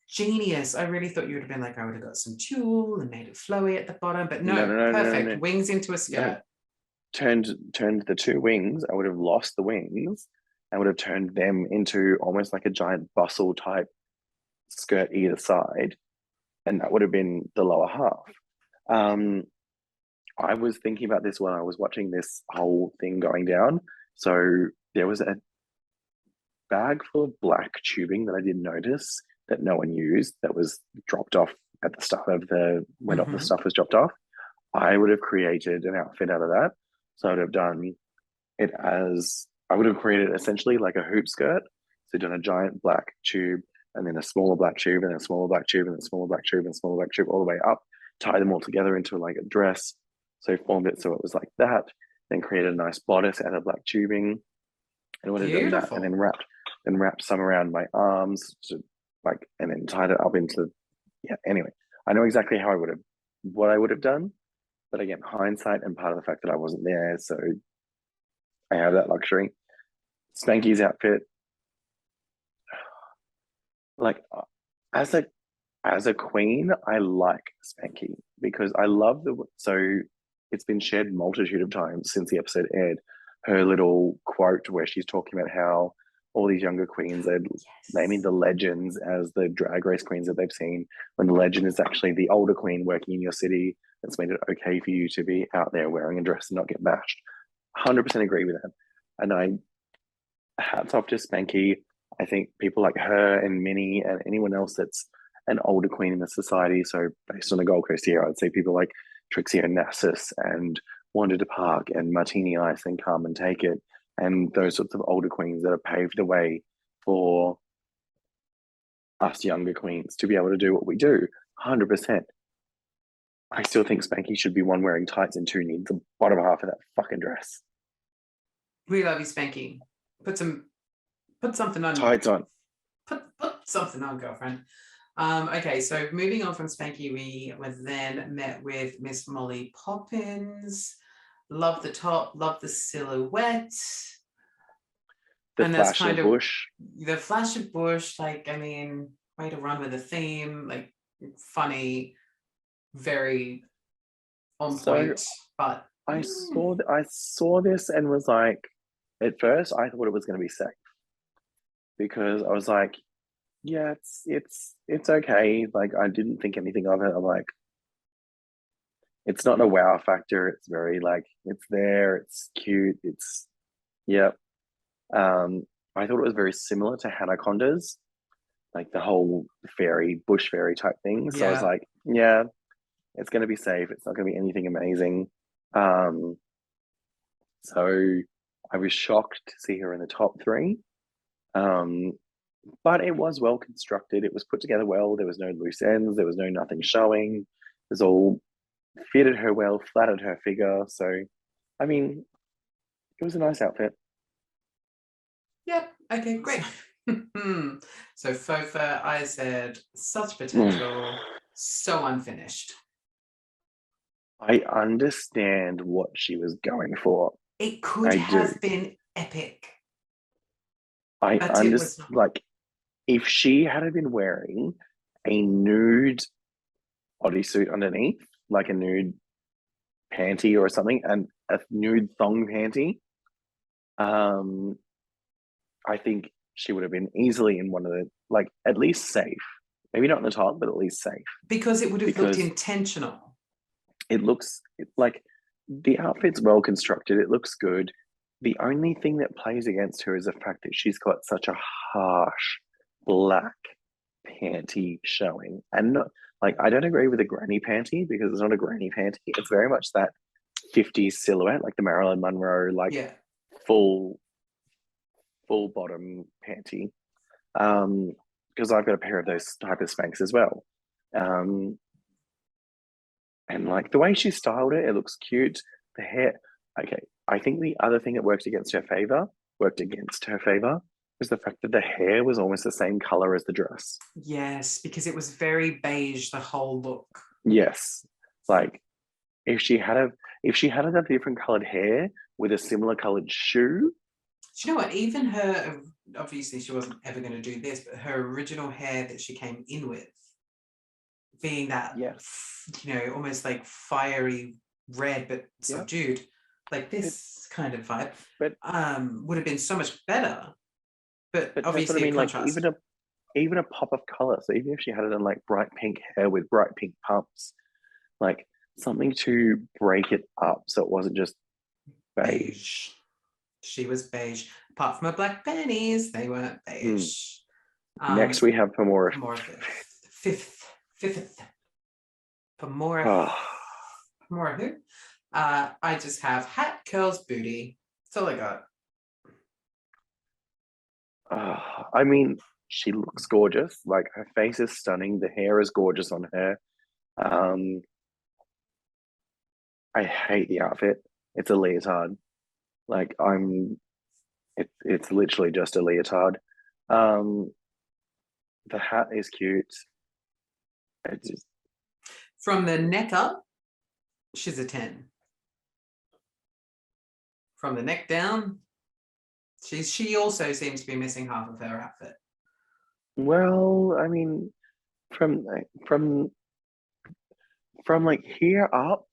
Genius. I really thought you would have been like, I would have got some tulle and made it flowy at the bottom, but no, perfect. No. Wings into a skirt. No. Turned the two wings. I would have lost the wings. I would have turned them into almost like a giant bustle type skirt either side, and that would have been the lower half. I was thinking about this when I was watching this whole thing going down. So there was a bag full of black tubing that I didn't notice that no one used, that was dropped off at the start of when all the stuff was dropped off. I would have created an outfit out of that. So I would have done it as, I would have created essentially like a hoop skirt. So done a giant black tube and then a smaller black tube and then a smaller black tube and then a smaller black tube and a smaller black tube all the way up, tie them all together into like a dress. So formed it so it was like that, then created a nice bodice out of black tubing and would have done that and then wrapped some around my arms to, like, and then tied it up into, yeah, anyway, I know exactly what I would have done, but again, hindsight and part of the fact that I wasn't there, so I have that luxury. Spanky's outfit, like, as a queen, I like Spanky because I love so it's been shared multitude of times since the episode aired, her little quote where she's talking about how all these younger queens are naming the legends as the drag race queens that they've seen, when the legend is actually the older queen working in your city that's made it okay for you to be out there wearing a dress and not get bashed. 100% agree with that. And hats off to Spanky. I think people like her and Minnie and anyone else that's an older queen in the society, so based on the Gold Coast here, I'd say people like Trixie Onassis and Wanda de Park and Martini Ice and Come and Take It, and those sorts of older queens that have paved the way for us younger queens to be able to do what we do. 100%. I still think Spanky should be one wearing tights and two needs the bottom half of that fucking dress. We love you, Spanky. Put something on. Tights on. Put something on, girlfriend. Okay, so moving on from Spanky, we were then met with Miss Molly Poppins. Love the top, love the silhouette. The And that's flash kind of of bush. the flash of bush, like, I mean, way to run with the theme, like funny, very on So point, but I saw this and was like, at first I thought it was going to be safe because I was like, yeah, it's okay. Like I didn't think anything of it. I'm like, it's not a wow factor. It's very like it's there. It's cute. It's yep. I thought it was very similar to Hanaconda's, like the whole fairy bush fairy type thing. So I was yeah. like, yeah, it's going to be safe. It's not going to be anything amazing. Um, so I was shocked to see her in the top three. Um, but it was well constructed. It was put together well. There was no loose ends. There was no nothing showing. It was all fitted her well, flattered her figure. So, I mean, it was a nice outfit. Yep. Okay, great. So Fofa, I said, such Mm. potential, so unfinished. I understand what she was going for. It could I do. have been epic, I but it was understand. not. Like, if she had been wearing a nude bodysuit underneath, like a nude panty or something, and a nude thong panty, um, I think she would have been easily in one of the like at least safe. Maybe not in the top, but at least safe. Because it would have looked Because intentional. it looks like the outfit's well constructed. It looks good. The only thing that plays against her is the fact that she's got such a harsh black panty showing. And not, like, I don't agree with the granny panty because it's not a granny panty. It's very much that 50s silhouette, like the Marilyn Monroe, like Yeah. full bottom panty. Because I've got a pair of those type of Spanx as well. And like the way she styled it, it looks cute. The hair, okay. I think the other thing that worked against her favor, was the fact that the hair was almost the same color as the dress. Yes, because it was very beige, the whole look. Yes, like if she had a different colored hair with a similar colored shoe. Do you know what? Even her, obviously, she wasn't ever going to do this, but her original hair that she came in with, being that, Yes, almost like fiery red but yep. subdued, like this kind of vibe, But would have been so much better. But that's what I obviously, a mean. Like contrast. even a pop of color. So even if she had it in like bright pink hair with bright pink pumps, like something to break it up so it wasn't just beige. She was beige. Apart from her black panties, they weren't beige. Next, we have Pamora. Pamora fifth. Pamora. Oh. Pamora who? I just have hat, curls, booty. That's all I got. I mean, she looks gorgeous. Like her face is stunning. The hair is gorgeous on her. I hate the outfit. It's a leotard. Like it's literally just a leotard. The hat is cute. It's just From the neck up, she's a 10. From the neck down, she also seems to be missing half of her outfit. well, I mean, from like here up,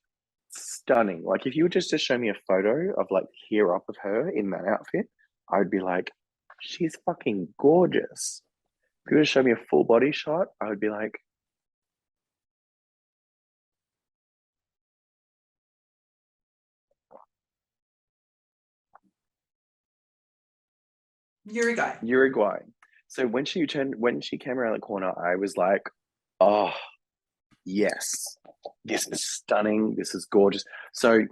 stunning. Like if you were just to show me a photo of like here up of her in that outfit, I would be like, she's fucking gorgeous. If you were to show me a full body shot, I would be like, Uruguay. So when she came around the corner, I was like, oh yes, this is stunning. This is gorgeous. So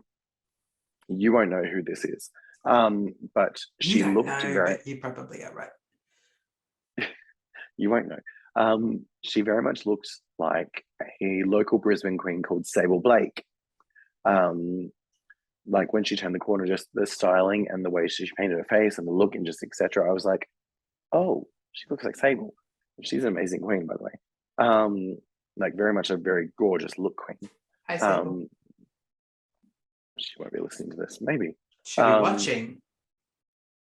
you won't know who this is. But she looked very. But you probably are right. You won't know. She very much looked like a local Brisbane queen called Sable Blake. Like when she turned the corner, just the styling and the way she painted her face and the look and just etc. I was like, oh, she looks like Sable. She's an amazing queen, by the way. Like very much a very gorgeous look queen. Hi, Sable. Um, she won't be listening to this, maybe. Should be Um, watching.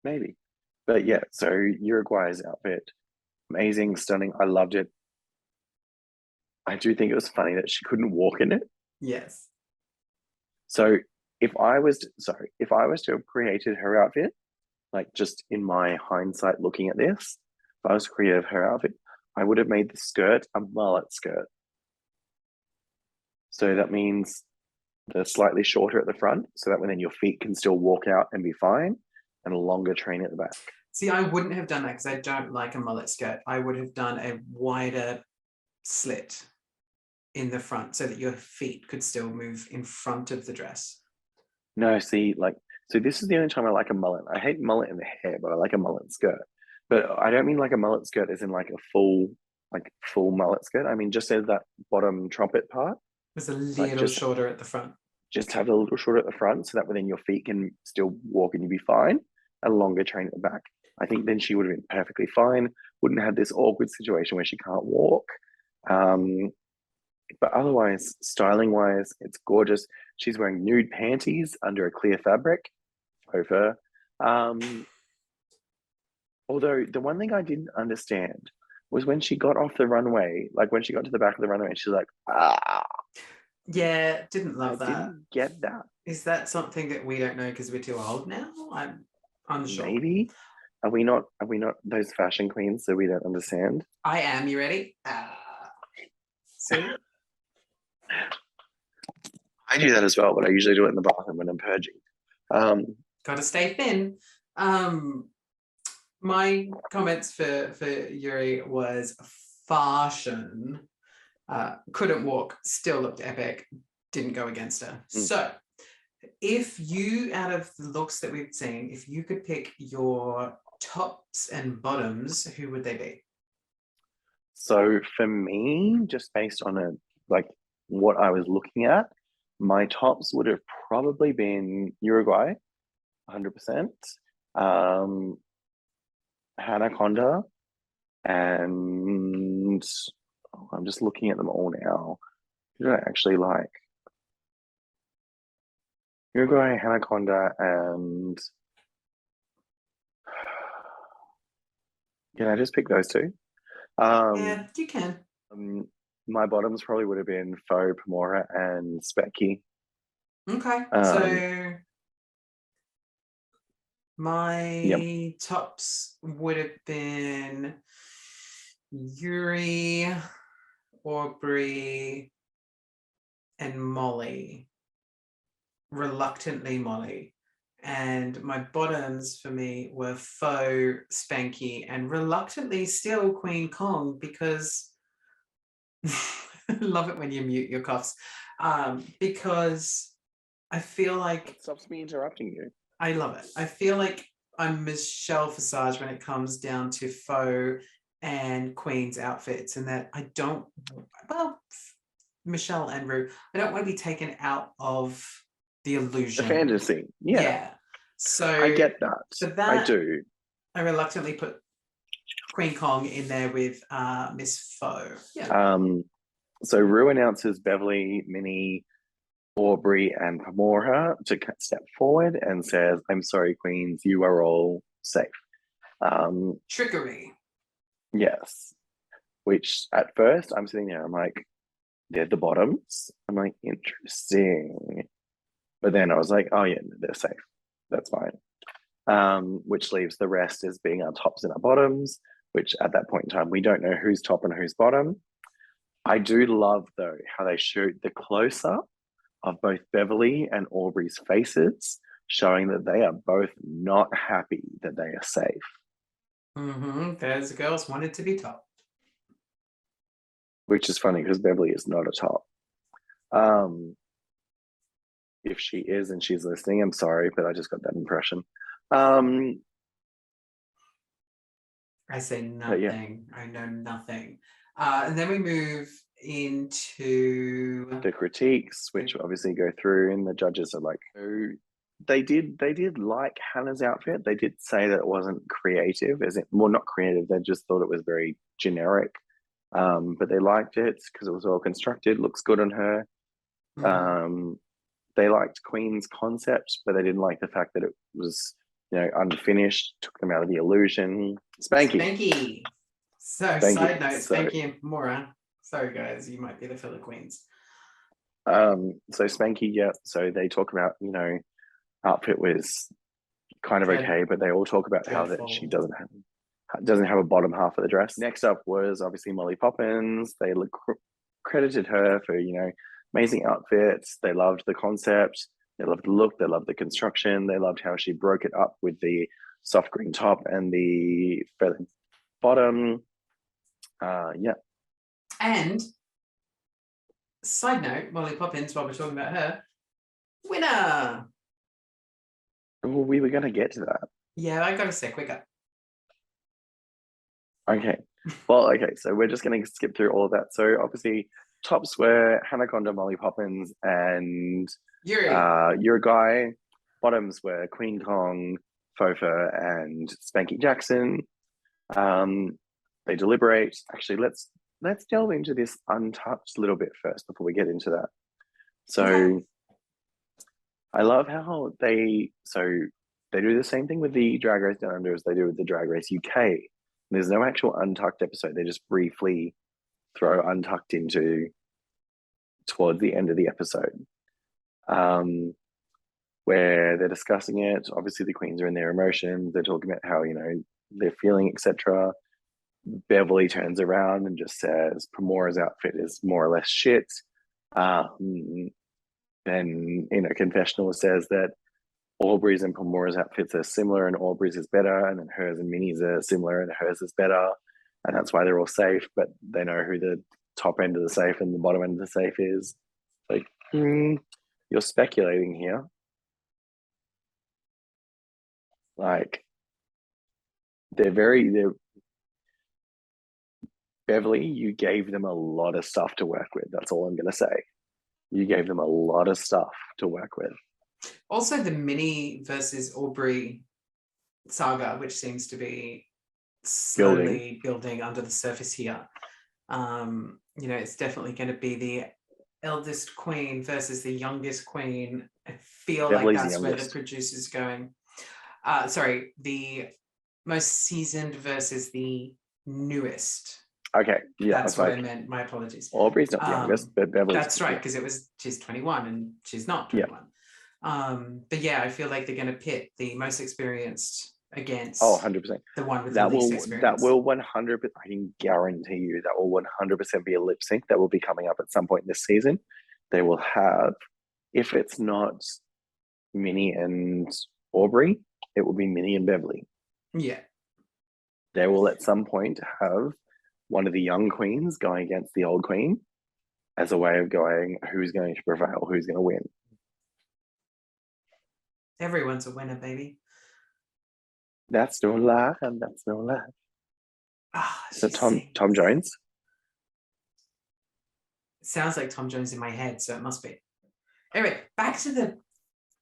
maybe. But yeah, so Uruguay's outfit, amazing, stunning. I loved it. I do think it was funny that she couldn't walk in it. Yes. So if I was to have created her outfit, like just in my hindsight looking at this, if I was to create her outfit, I would have made the skirt a mullet skirt. So that means the slightly shorter at the front, so that then your feet can still walk out and be fine, and a longer train at the back. See, I wouldn't have done that because I don't like a mullet skirt. I would have done a wider slit in the front so that your feet could still move in front of the dress. No, see, like, so this is the only time I like a mullet. I hate mullet in the hair, but I like a mullet skirt. But I don't mean like a mullet skirt as in like a full mullet skirt. I mean just as that bottom trumpet part, It was a like little shorter at the front. just have it a little shorter at the front so that then your feet can still walk and you'll be fine. A longer train at the back. I think then she would have been perfectly fine. Wouldn't have this awkward situation where she can't walk. But otherwise, styling wise, it's gorgeous. She's wearing nude panties under a clear fabric over. Although the one thing I didn't understand was when she got off the runway, like when she got to the back of the runway, she's like, ah. Yeah, didn't love that. Didn't get that. Is that something that we don't know because we're too old now? I'm unsure. Maybe. Are we not those fashion queens so we don't understand? I am. You ready? See? I do that as well, but I usually do it in the bathroom when I'm purging. Gotta stay thin. My comments for Yuri was fashion. Couldn't walk, still looked epic, didn't go against her. So if you, out of the looks that we've seen, if you could pick your tops and bottoms, who would they be? So for me, just based on what I was looking at, my tops would have probably been Uruguay, 100%. Anaconda, and I'm just looking at them all now. Who do I actually like? Uruguay, Anaconda, and can I just pick those two? Yeah, you can. My bottoms probably would have been Faux, Pomora, and Specky. Okay, so my tops would have been Yuri, Aubrey, and Molly. Reluctantly Molly. And my bottoms for me were Faux, Spanky, and reluctantly still Queen Kong because I love it when you mute your coughs. Because I feel like it stops me interrupting you. I love it. I feel like I'm Michelle Visage when it comes down to Faux and Queen's outfits, and that I don't, well, Michelle and Rue, I don't want to be taken out of the illusion. The fantasy. Yeah. So I get that. So that I do. I reluctantly put Queen Kong in there with Miss Faux. Yeah. So Rue announces Beverly, Minnie, Aubrey, and Pomora to step forward and says, "I'm sorry, queens, you are all safe." Trickery. Yes. Which at first I'm sitting there, I'm like, they're the bottoms. I'm like, interesting. But then I was like, oh yeah, they're safe. That's fine. Which leaves the rest as being our tops and our bottoms, which at that point in time, we don't know who's top and who's bottom. I do love, though, how they shoot the close-up of both Beverly and Aubrey's faces, showing that they are both not happy that they are safe. Those girls wanted to be top. Which is funny because Beverly is not a top. If she is and she's listening, I'm sorry, but I just got that impression. I say nothing. Yeah. I know nothing. And then we move into the critiques, which obviously go through, and the judges are like, oh, they did like Hannah's outfit. They did say that it wasn't creative, not creative. They just thought it was very generic. But they liked it because it was well constructed, looks good on her. They liked Queen's concept, but they didn't like the fact that it was, unfinished, took them out of the illusion. Spanky. So, side note, Spanky and Mora. Sorry, guys, you might be the filler queens. So Spanky, yeah. So they talk about, outfit was kind of okay, but they all talk about how that she doesn't have a bottom half of the dress. Next up was obviously Molly Poppins. They credited her for, amazing outfits. They loved the concept. They loved the look. They loved the construction. They loved how she broke it up with the soft green top and the feathered bottom. Yeah. And side note, Molly Poppins, while we're talking about her, winner. Well, we were going to get to that. Yeah, I got to say quicker. Okay. Well, okay. So we're just going to skip through all of that. So obviously, tops were Hanaconda, Molly Poppins, and Yuri Guy. Bottoms were Queen Kong, Fofa, and Spanky Jackson. They deliberate. Actually, let's delve into this untouched little bit first before we get into that. So I love how they do the same thing with the Drag Race Down Under as they do with the Drag Race UK. There's no actual Untucked episode. They just briefly throw Untucked into towards the end of the episode, where they're discussing it. Obviously, the queens are in their emotions. They're talking about how they're feeling, etc. Beverly turns around and just says Pomora's outfit is more or less shit. Then confessional says that Aubrey's and Pomora's outfits are similar and Aubrey's is better, and then hers and Minnie's are similar and hers is better, and that's why they're all safe, but they know who the top end of the safe and the bottom end of the safe is. Like, you're speculating here. Like, they're Beverly, you gave them a lot of stuff to work with. That's all I'm going to say. You gave them a lot of stuff to work with. Also, the Minnie versus Aubrey saga, which seems to be slowly building under the surface here. It's definitely going to be the eldest queen versus the youngest queen. I feel Beverly's like that's where the producer's going. The most seasoned versus the newest. Okay, yeah, that's what I meant. My apologies. Aubrey's not the youngest, but Beverly's. That's right, because she's 21 and she's not 21. Yeah. But yeah, I feel like they're going to pit the most experienced against 100%. The one with the least experience. That will 100%. I can guarantee you that will 100% be a lip sync that will be coming up at some point this season. They will have, if it's not Minnie and Aubrey, it will be Minnie and Beverly. Yeah. They will at some point have one of the young queens going against the old queen as a way of going, who's going to prevail, who's going to win. Everyone's a winner, baby. That's no lie, and that's no lie. So Tom Jones? It sounds like Tom Jones in my head, so it must be. Anyway, back to the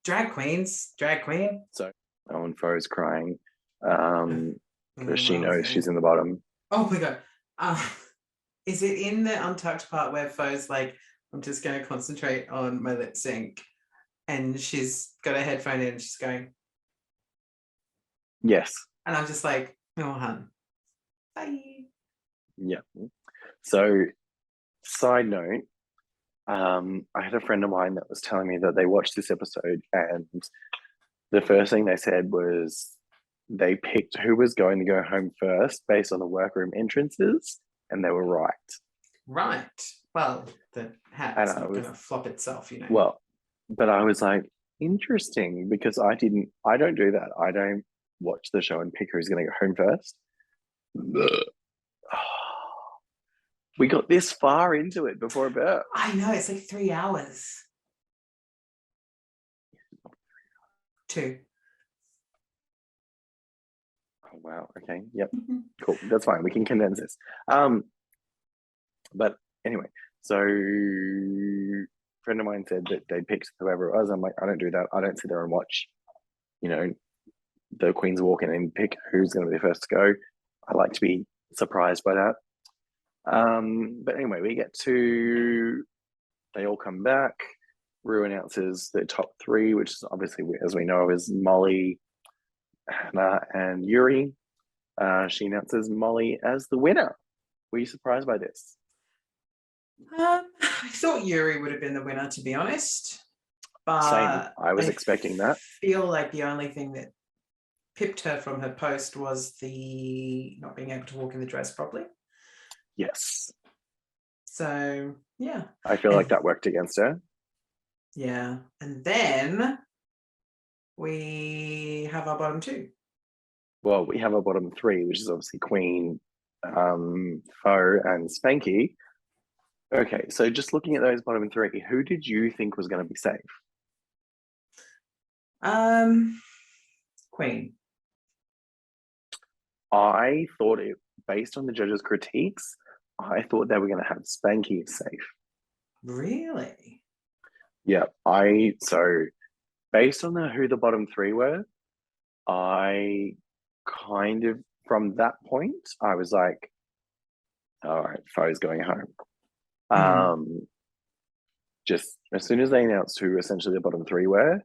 drag queens. Drag queen. So Owen Foe's crying. Because she knows she's in the bottom. Oh my god. Is it in the Untucked part where Foe's like, I'm just going to concentrate on my lip sync, and she's got a headphone in and she's going, yes. And I'm just like, oh, hun. Bye. Yeah. So, side note, I had a friend of mine that was telling me that they watched this episode, and the first thing they said was they picked who was going to go home first based on the workroom entrances, and they were right. Right. Well, the hat's not going to flop itself, Well, but I was like, interesting, because I don't do that. I don't watch the show and pick who's going to go home first. We got this far into it before a burp. I know, it's like 3 hours. 2. Oh, wow. Okay. Yep. Cool. That's fine. We can condense this. But anyway, so a friend of mine said that they picked whoever it was. I'm like, I don't do that. I don't sit there and watch, the queens walk in and pick who's going to be the first to go. I like to be surprised by that. But anyway, they all come back. Rue announces the top three, which is obviously, as we know, is Molly, Hannah, and Yuri. She announces Molly as the winner. Were you surprised by this? I thought Yuri would have been the winner, to be honest. But Same. I was expecting that. I feel like the only thing that pipped her from her post was the not being able to walk in the dress properly. Yes. So, yeah. I feel like that worked against her. Yeah. And then we have our bottom two. Well, we have our bottom three, which is obviously Queen, Foe, and Spanky. Okay, so just looking at those bottom three, who did you think was going to be safe? Queen. I thought it, based on the judges' critiques, I thought they were going to have Spanky safe. Really? Yeah, so based on who the bottom three were, I kind of, from that point, I was like, all right, Foe's going home. Just as soon as they announced who essentially the bottom three were,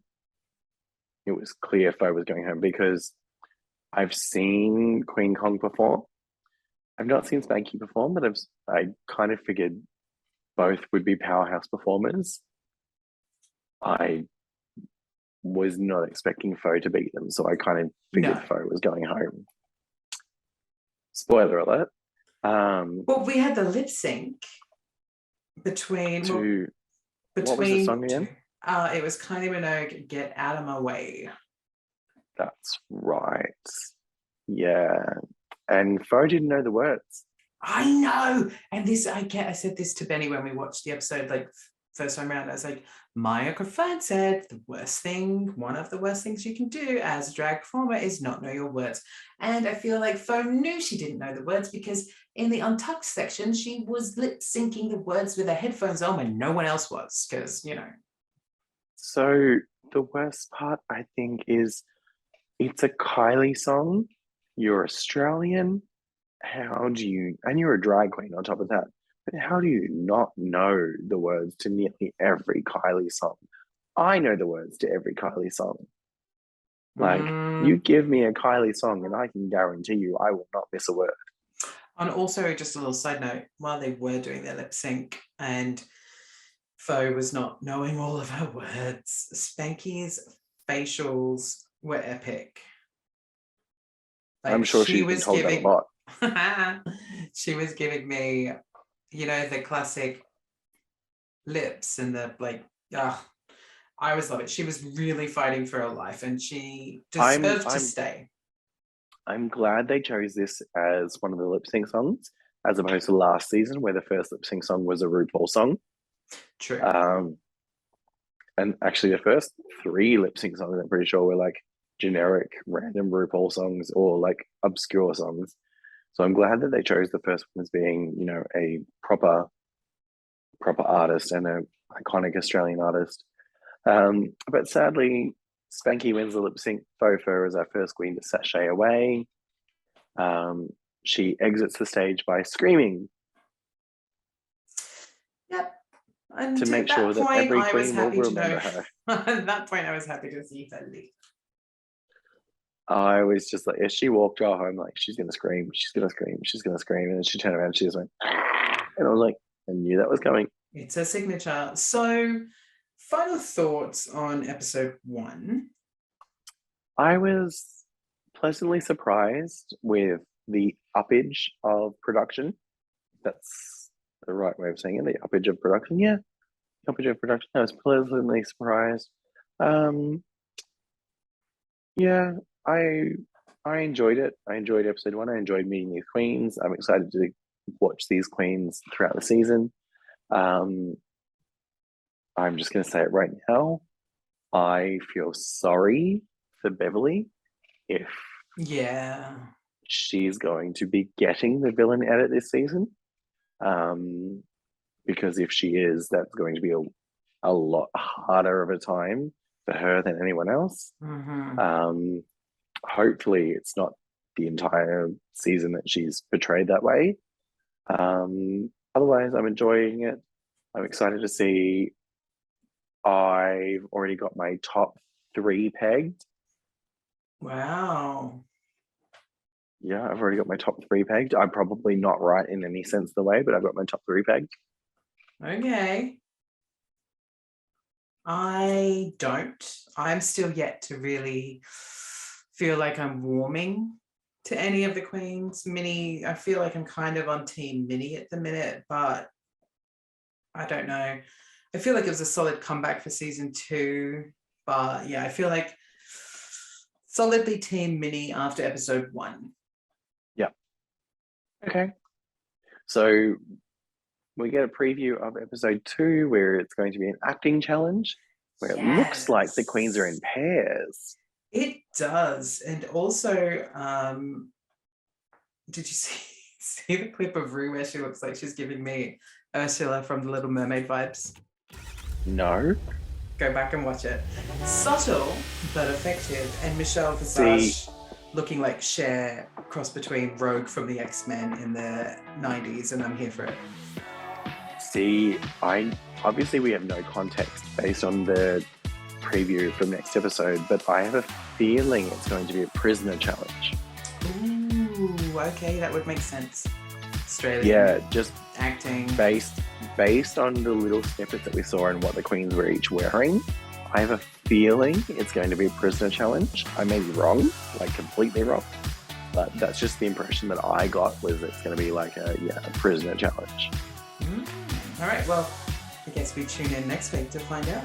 it was clear Foe was going home because I've seen Queen Kong perform. I've not seen Spanky perform, but I kind of figured both would be powerhouse performers. I was not expecting Foe to beat them, so I kind of figured Foe was going home. Spoiler alert. Well, we had the lip sync between what was the song again? It was Kylie Minogue, Get Out of My Way. That's right. Yeah. And Foe didn't know the words. I know. And I said this to Benny when we watched the episode, like first time around. I was like, Maya Crafone said one of the worst things you can do as a drag performer is not know your words. And I feel like Foe knew she didn't know the words because in the Untucked section, she was lip syncing the words with her headphones on when no one else was, because, So the worst part, I think, is it's a Kylie song. You're Australian. And you're a drag queen on top of that. But how do you not know the words to nearly every Kylie song? I know the words to every Kylie song. Like, you give me a Kylie song and I can guarantee you I will not miss a word. And also, just a little side note, while they were doing their lip sync and Foe was not knowing all of her words, Spanky's facials were epic. Like, I'm sure she's been told that a lot. She was giving me, the classic lips and the I always love it. She was really fighting for her life and she deserved to stay. I'm glad they chose this as one of the lip sync songs as opposed to last season where the first lip sync song was a RuPaul song. True. And actually the first three lip sync songs I'm pretty sure were like generic random RuPaul songs or like obscure songs. So I'm glad that they chose the first one as being, a proper artist and an iconic Australian artist. But sadly, Spanky wins the lip sync. Fofo is our first queen to sashay away. She exits the stage by screaming. Yep. And to make sure that every queen will remember her. At that point, I was happy to see her leave. I was just like, as she walked off, I'm like, she's going to scream, she's going to scream, she's going to scream. And then she turned around and she just went, ah! And I was like, I knew that was coming. It's her signature. So, final thoughts on episode 1. I was pleasantly surprised with the uppage of production. That's the right way of saying it, the uppage of production. Yeah, the uppage of production. I was pleasantly surprised. Yeah, I enjoyed it. I enjoyed episode 1. I enjoyed meeting these queens. I'm excited to watch these queens throughout the season. I'm just going to say it right now. I feel sorry for Beverly if she's going to be getting the villain edit this season. Because if she is, that's going to be a lot harder of a time for her than anyone else. Mm-hmm. Hopefully it's not the entire season that she's portrayed that way. Otherwise, I'm enjoying it. I'm excited to see. I've already got my top 3 pegged. Wow. Yeah, I've already got my top 3 pegged. I'm probably not right in any sense of the way, but I've got my top 3 pegged. Okay. I don't. I'm still yet to really feel like I'm warming to any of the queens. Minnie, I feel like I'm kind of on team Minnie at the minute, but I don't know. I feel like it was a solid comeback for season 2, but yeah, I feel like solidly team Minnie after episode 1. Yeah. Okay. So we get a preview of episode 2 where it's going to be an acting challenge where it looks like the queens are in pairs. It does. And also, did you see the clip of Rue where she looks like she's giving me Ursula from The Little Mermaid vibes? No. Go back and watch it. Subtle but effective. And Michelle Visage looking like Cher, cross between Rogue from the X-Men in the 90s, and I'm here for it. See, obviously we have no context based on the preview from next episode, but I have a feeling it's going to be a prisoner challenge. Ooh, okay, that would make sense. Australian. Yeah, just acting. Based on the little snippets that we saw and what the queens were each wearing, I have a feeling it's going to be a prisoner challenge. I may be wrong, like completely wrong, but that's just the impression that I got, was it's going to be like a prisoner challenge. All right, well, I guess we tune in next week to find out.